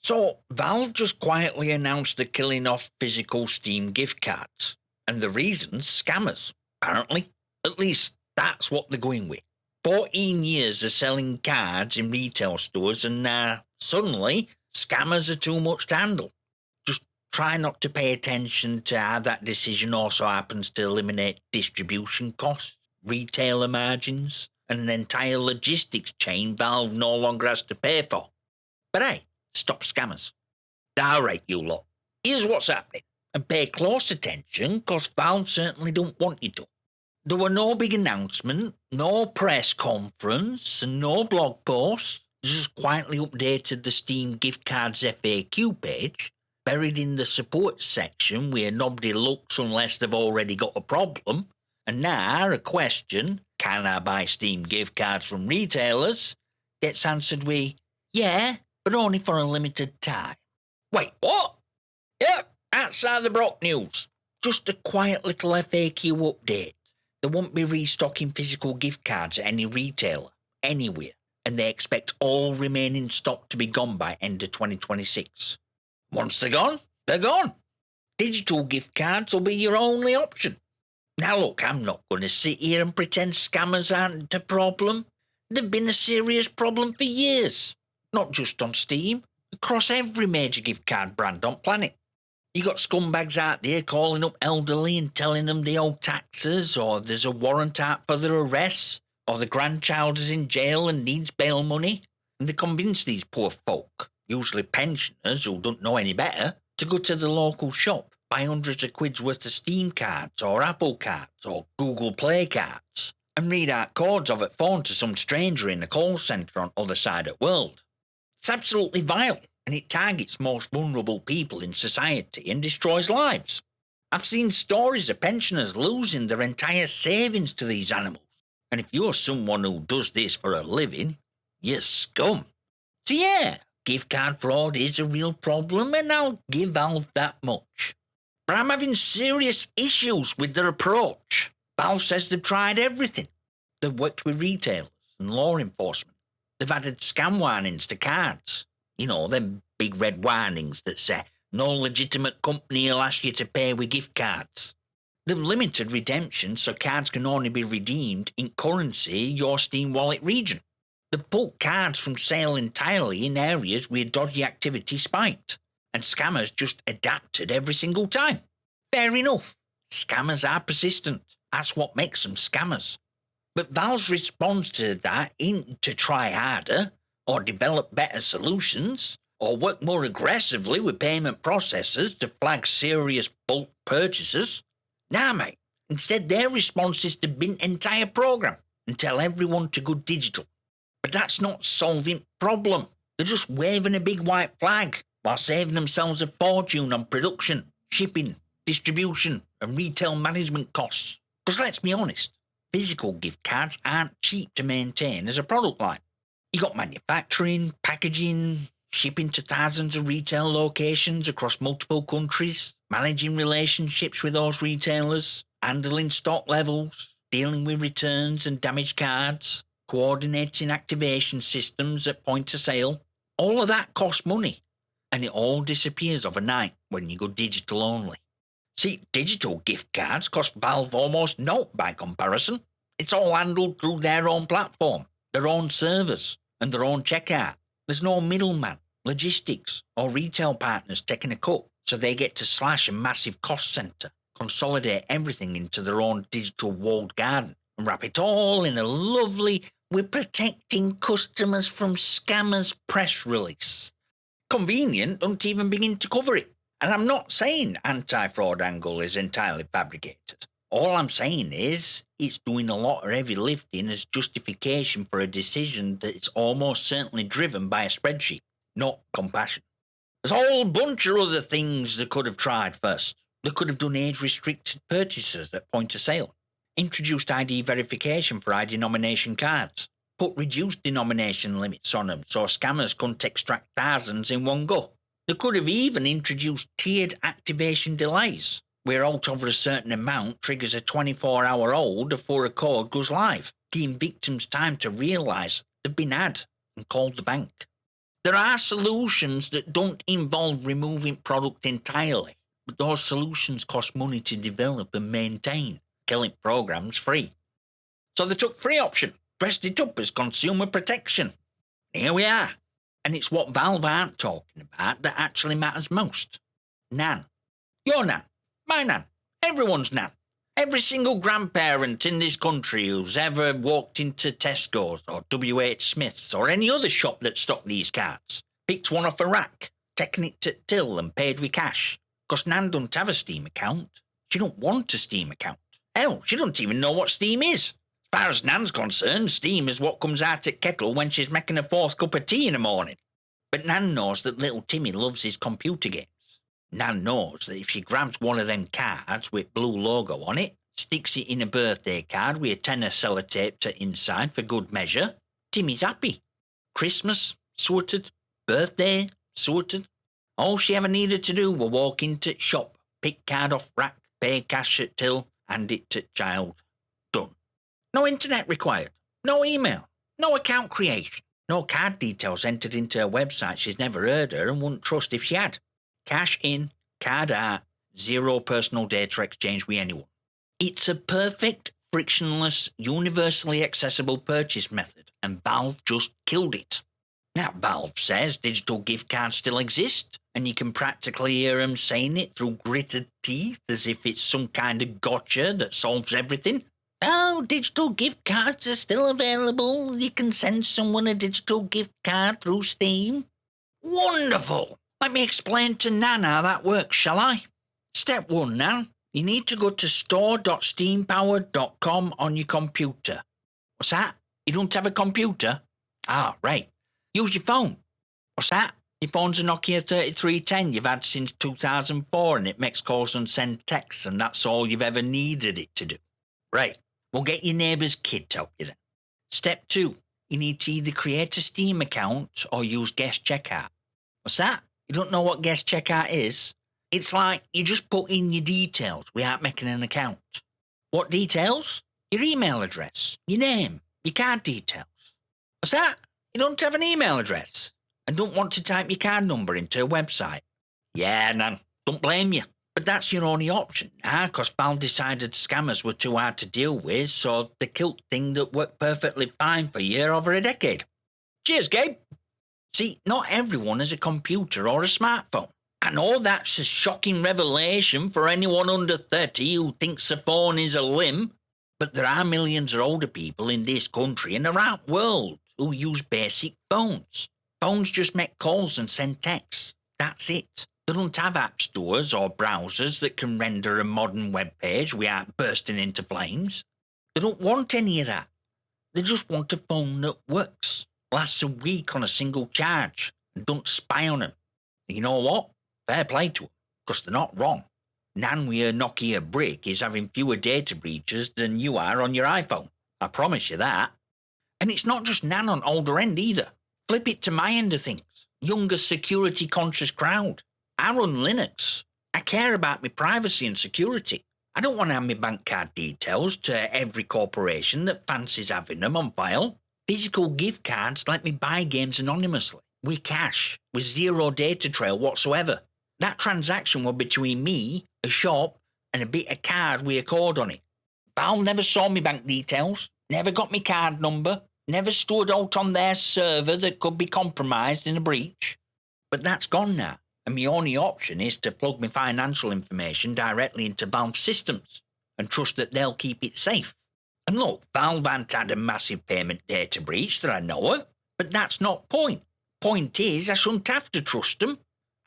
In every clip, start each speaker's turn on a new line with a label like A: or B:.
A: So, Valve just quietly announced the killing off physical Steam gift cards. And the reason's scammers, apparently. At least, that's what they're going with. 14 years of selling cards in retail stores, and now, suddenly, scammers are too much to handle. Just try not to pay attention to how that decision also happens to eliminate distribution costs, retailer margins, and an entire logistics chain Valve no longer has to pay for. But hey, stop scammers. Alright, you lot. Here's what's happening. And pay close attention, because Valve certainly don't want you to. There were no big announcement, no press conference, and no blog posts. Just quietly updated the Steam gift cards FAQ page, buried in the support section where nobody looks unless they've already got a problem. And now a question, can I buy Steam gift cards from retailers, gets answered with, yeah, but only for a limited time. Wait, what? Yep, outside the Brock News. Just a quiet little FAQ update. They won't be restocking physical gift cards at any retailer, anywhere, and they expect all remaining stock to be gone by end of 2026. Once they're gone, they're gone. Digital gift cards will be your only option. Now look, I'm not going to sit here and pretend scammers aren't a problem. They've been a serious problem for years. Not just on Steam, across every major gift card brand on planet. You got scumbags out there calling up elderly and telling them they owe taxes, or there's a warrant out for their arrests, or the grandchild is in jail and needs bail money, and they convince these poor folk, usually pensioners who don't know any better, to go to the local shop, buy hundreds of quids worth of Steam cards, or Apple cards, or Google Play cards, and read out codes of it phone to some stranger in a call centre on the other side of the world. It's absolutely vile, and it targets most vulnerable people in society and destroys lives. I've seen stories of pensioners losing their entire savings to these animals, and if you're someone who does this for a living, you're scum. So yeah, gift card fraud is a real problem, and I'll give Valve that much. But I'm having serious issues with their approach. Valve says they've tried everything. They've worked with retailers and law enforcement. They've added scam warnings to cards. You know, them big red warnings that say, no legitimate company will ask you to pay with gift cards. They've limited redemption so cards can only be redeemed in currency your Steam wallet region. They've pulled cards from sale entirely in areas where dodgy activity spiked, and scammers just adapted every single time. Fair enough. Scammers are persistent. That's what makes them scammers. But Valve's response to that ain't to try harder, or develop better solutions, or work more aggressively with payment processors to flag serious bulk purchases. Nah, mate. Instead, their response is to bin entire program and tell everyone to go digital. But that's not solving the problem. They're just waving a big white flag while saving themselves a fortune on production, shipping, distribution, and retail management costs. Because let's be honest, physical gift cards aren't cheap to maintain as a product line. You got manufacturing, packaging, shipping to thousands of retail locations across multiple countries, managing relationships with those retailers, handling stock levels, dealing with returns and damaged cards, coordinating activation systems at point of sale. All of that costs money, and it all disappears overnight when you go digital only. See, digital gift cards cost Valve almost naught by comparison. It's all handled through their own platform, their own servers, and their own checkout. There's no middleman, logistics, or retail partners taking a cut, so they get to slash a massive cost centre, consolidate everything into their own digital walled garden, and wrap it all in a lovely "we're protecting customers from scammers" press release. Convenient don't even begin to cover it. And I'm not saying anti-fraud angle is entirely fabricated. All I'm saying is it's doing a lot of heavy lifting as justification for a decision that is almost certainly driven by a spreadsheet, not compassion. There's a whole bunch of other things they could have tried first. They could have done age-restricted purchases at point of sale, introduced ID verification for ID nomination cards, put reduced denomination limits on them so scammers couldn't extract thousands in one go. They could have even introduced tiered activation delays, where out over a certain amount triggers a 24-hour hold before a code goes live, giving victims time to realise they've been had and called the bank. There are solutions that don't involve removing product entirely, but those solutions cost money to develop and maintain. Killing programs free. So they took free option, dressed it up as consumer protection. Here we are. And it's what Valve aren't talking about that actually matters most. Nan. Your nan. My nan. Everyone's nan. Every single grandparent in this country who's ever walked into Tesco's or WH Smith's or any other shop that stocked these cards, picked one off a rack, taken it to till and paid with cash. Because Nan don't have a Steam account. She don't want a Steam account. Hell, she don't even know what Steam is. As far as Nan's concerned, Steam is what comes out at kettle when she's making her fourth cup of tea in the morning. But Nan knows that little Timmy loves his computer games. Nan knows that if she grabs one of them cards with blue logo on it, sticks it in a birthday card with a tenner sellotape to inside for good measure, Timmy's happy. Christmas, sorted. Birthday, sorted. All she ever needed to do was walk into shop, pick card off rack, pay cash at till, hand it to child. Done. No internet required. No email. No account creation. No card details entered into her website she's never heard her and wouldn't trust if she had. Cash in, card out, zero personal data exchange with anyone. It's a perfect, frictionless, universally accessible purchase method, and Valve just killed it. Now, Valve says digital gift cards still exist, and you can practically hear them saying it through gritted teeth as if it's some kind of gotcha that solves everything. Oh, digital gift cards are still available. You can send someone a digital gift card through Steam. Wonderful! Let me explain to Nan how that works, shall I? Step 1, Nan. You need to go to store.steampowered.com on your computer. What's that? You don't have a computer? Ah, right. Use your phone. What's that? Your phone's a Nokia 3310 you've had since 2004 and it makes calls and sends texts and that's all you've ever needed it to do. Right. We'll get your neighbour's kid to help you then. Step 2. You need to either create a Steam account or use guest checkout. What's that? You don't know what guest checkout is? It's like you just put in your details without making an account. What details? Your email address, your name, your card details. What's that? You don't have an email address and don't want to type your card number into a website. Yeah, Nan, don't blame you. But that's your only option now, because Valve decided scammers were too hard to deal with, so they killed thing that worked perfectly fine for you over a decade. Cheers, Gabe. See, not everyone has a computer or a smartphone. I know that's a shocking revelation for anyone under 30 who thinks a phone is a limb, but there are millions of older people in this country and around the world who use basic phones. Phones just make calls and send texts. That's it. They don't have app stores or browsers that can render a modern web page without bursting into flames. They don't want any of that. They just want a phone that works, lasts a week on a single charge, and don't spy on them. And you know what? Fair play to them, because they're not wrong. Nan with her Nokia brick is having fewer data breaches than you are on your iPhone. I promise you that. And it's not just Nan on older end either. Flip it to my end of things. Younger security-conscious crowd. I run Linux. I care about my privacy and security. I don't want to have my bank card details to every corporation that fancies having them on file. Physical gift cards let me buy games anonymously, with cash, with zero data trail whatsoever. That transaction was between me, a shop, and a bit of card with a code on it. Valve never saw me bank details, never got me card number, never stored out on their server that could be compromised in a breach. But that's gone now. And my only option is to plug my financial information directly into Valve systems and trust that they'll keep it safe. And look, Valve ain't had a massive payment data breach that I know of, but that's not point. Point is, I shouldn't have to trust them.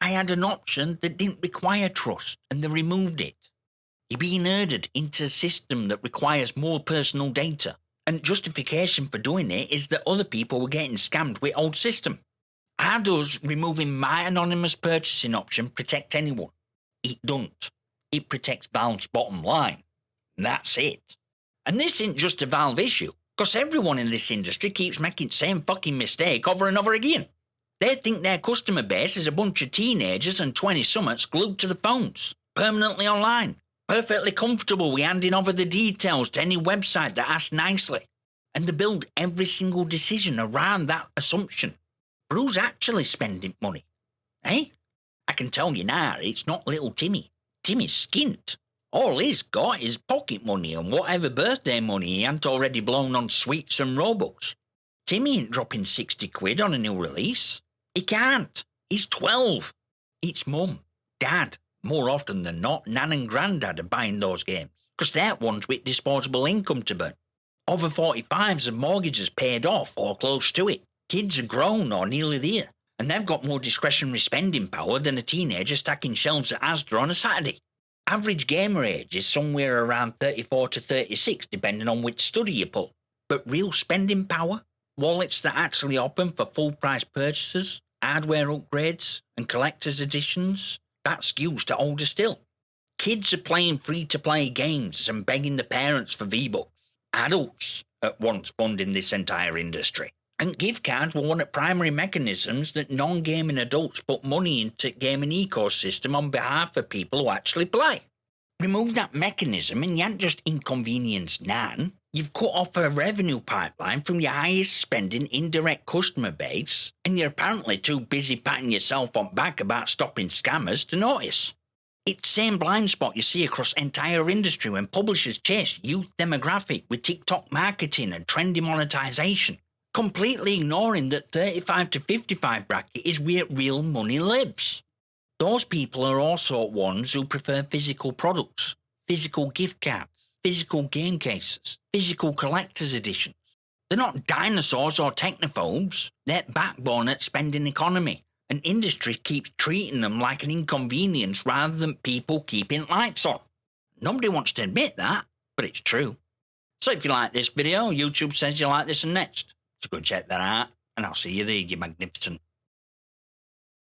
A: I had an option that didn't require trust, and they removed it. You're being herded into a system that requires more personal data, and justification for doing it is that other people were getting scammed with old system. How does removing my anonymous purchasing option protect anyone? It don't. It protects Valve's bottom line. And that's it. And this isn't just a Valve issue, because everyone in this industry keeps making the same fucking mistake over and over again. They think their customer base is a bunch of teenagers and 20-somethings glued to the phones, permanently online, perfectly comfortable with handing over the details to any website that asks nicely. And they build every single decision around that assumption. But who's actually spending money? Eh? I can tell you now, it's not little Timmy. Timmy's skint. All he's got is pocket money and whatever birthday money he ain't already blown on sweets and Robux. Timmy ain't dropping 60 quid on a new release. He can't. He's 12. It's mum, dad, more often than not, nan and granddad are buying those games, because they're ones with disposable income to burn. Over 45s have mortgages paid off or close to it. Kids are grown or nearly there, and they've got more discretionary spending power than a teenager stacking shelves at Asda on a Saturday. Average gamer age is somewhere around 34 to 36, depending on which study you pull. But real spending power? Wallets that actually open for full-price purchases, hardware upgrades, and collector's editions? That skews to older still. Kids are playing free-to-play games and begging the parents for V-Bucks. Adults at once funding this entire industry. And gift cards were one of the primary mechanisms that non-gaming adults put money into the gaming ecosystem on behalf of people who actually play. Remove that mechanism and you ain't just inconvenienced Nan. You've cut off a revenue pipeline from your highest spending indirect customer base, and you're apparently too busy patting yourself on the back about stopping scammers to notice. It's the same blind spot you see across entire industry when publishers chase youth demographic with TikTok marketing and trendy monetization, completely ignoring that 35 to 55 bracket is where real money lives. Those people are also ones who prefer physical products, physical gift cards, physical game cases, physical collector's editions. They're not dinosaurs or technophobes. They're backbone at spending economy. And industry keeps treating them like an inconvenience rather than people keeping lights on. Nobody wants to admit that, but it's true. So if you like this video, YouTube says you like this and next. So go check that out, and I'll see you there, you magnificent.